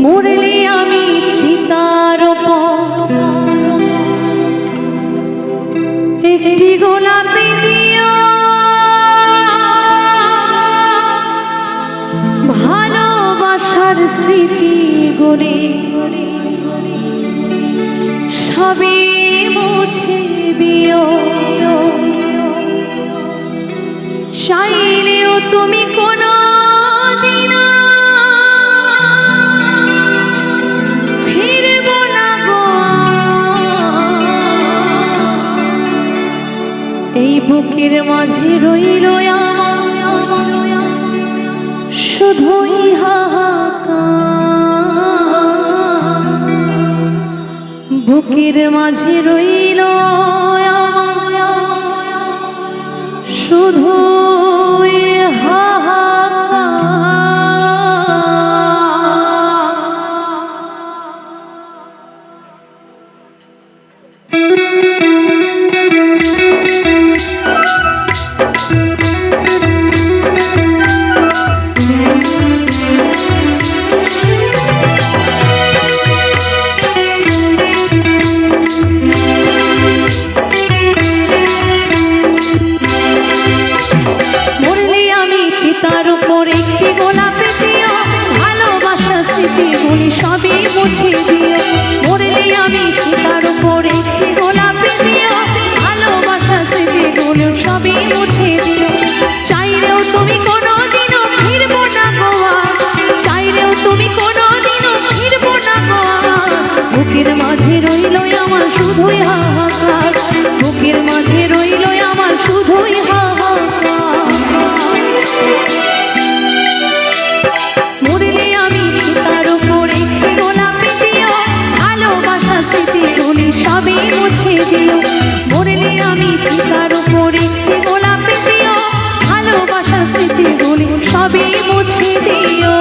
মরলে আমি চিতার উপর একটি গোলাপি দিও, ভালোবাসার স্মৃতি গড়ে সবই মুছে দিও। চাইলেও তুমি কোনো দিন ফিরব না গো, এই বুকের মাঝে রইল শুধুই হাহাকার, বুকের মাঝে রইল শুধু তার উপর একটি গোলাপি দিও, ভালোবাসার স্মৃতিগুলি সবই মুছে দিও। মরলে আমি চিতার উপর একটি গোলাপি দিও, ভালোবাসার স্মৃতিগুলি সবই মুছে দিও। চাইলেও তুমি কোনোদিনও ফিরবো না গোয়া, চাইলেও তুমি কোনোদিনও ফিরবো না গোয়া, বুকের মাঝে রইল আমার শুধুই হাহাকার, বুকের মাঝে রইল আমার শুধুই হাহাকার। মরলে আমি চিতার উপর একটি গোলাপি দিও, ভালোবাসার স্মৃতিগুলি সবই মুছে দিও। মরলে আমি চিতার উপর একটি গোলাপি দিও, ভালোবাসার স্মৃতিগুলি সবই মুছে দিও।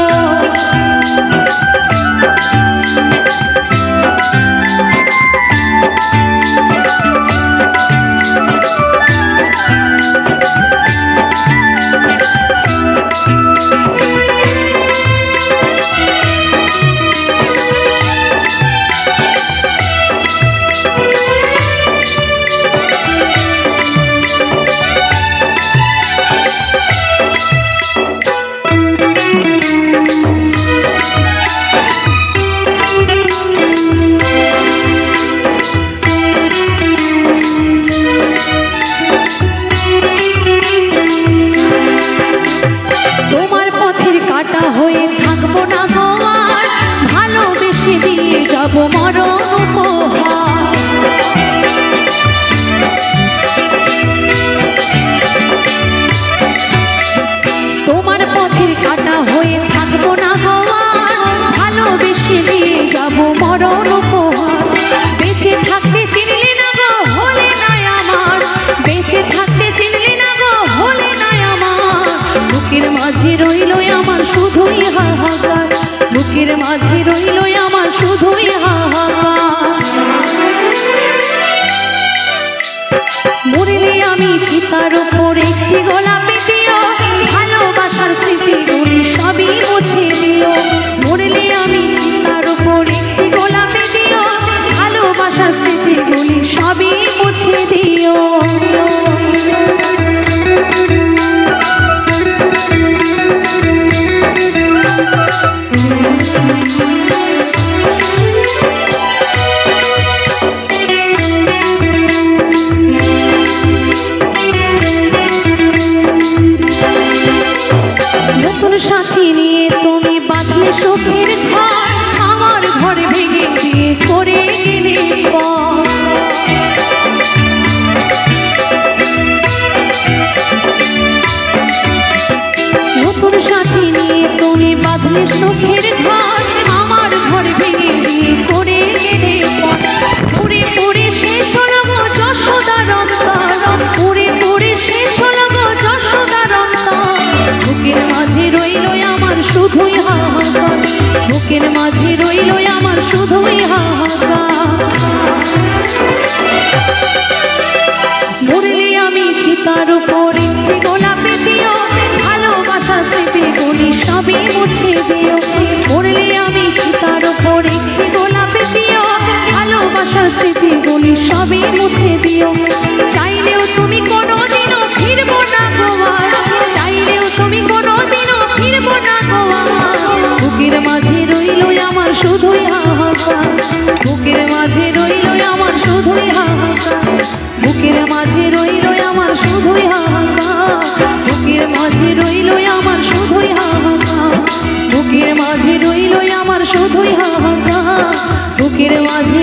হয়ে থাকবো না গো আর, ভালোবেসে দিয়ে যাবো মরণ উপহার। তোমার পথের কাটা হয়ে থাকবো না গো আর, ভালোবেসে দিয়ে যাবো মরণ উপহার। বেঁচে থাকতে চিনলে না গো হলে না আমার, বেঁচে থাকতে চিনলে না গো হলে না আমার, বুকের মাঝে রইল আমার শুধুই হাহাকার, বুকের মাঝে রইল আমার শুধুই হাহাকার। মরলে আমি চিতার উপর একটি গোলাপি দিও, ভালোবাসার স্মৃতিগুলি সবই মুছে দিও। মরলে আমি চিতার উপর একটি গোলাপি দিও, ভালোবাসার স্মৃতিগুলি সবই মুছে দিও। নতুন সাথী নিয়ে তুমি বাঁধলে সুখের ঘর, আমার ঘর ভেঙে দিয়ে করে গেলে পর। নতুন সাথী নিয়ে তুমি বাঁধলে সুখের ঘর, আমার ঘর ভেঙে দিয়ে করে গেলে পর। পুরে পুরে শেষ হলো গো যশোদার অন্তর, পুরে পুরে শেষ হলো গো যশোদার অন্তর, বুকের মাঝে রইল আমার শুধুই হাহাকার, বুকের মাঝে রইল আমার শুধুই হাহাকার। মরলে আমি চিতার উপর একটি গোলাপি দিও, ভালোবাসার স্মৃতিগুলি সবই মুছে দিও। মরলে আমি চিতা সবই মুছে দিও। চাইলেও তুমি কোনোদিনও ফিরবো না গো আর, চাইলেও তুমি কোনোদিনও ফিরবো না গো আর। বুকের মাঝে রইলো আমার শুধুই হাহাকার, বুকের মাঝে রইলো আমার শুধুই হাহাকার, বুকের মাঝে রইলো আমার শুধুই হাহাকার, বুকের মাঝে রইলো আমার শুধুই হাহাকার, বুকের মাঝে রইলো আমার শুধুই হাহাকার, বুকের মাঝে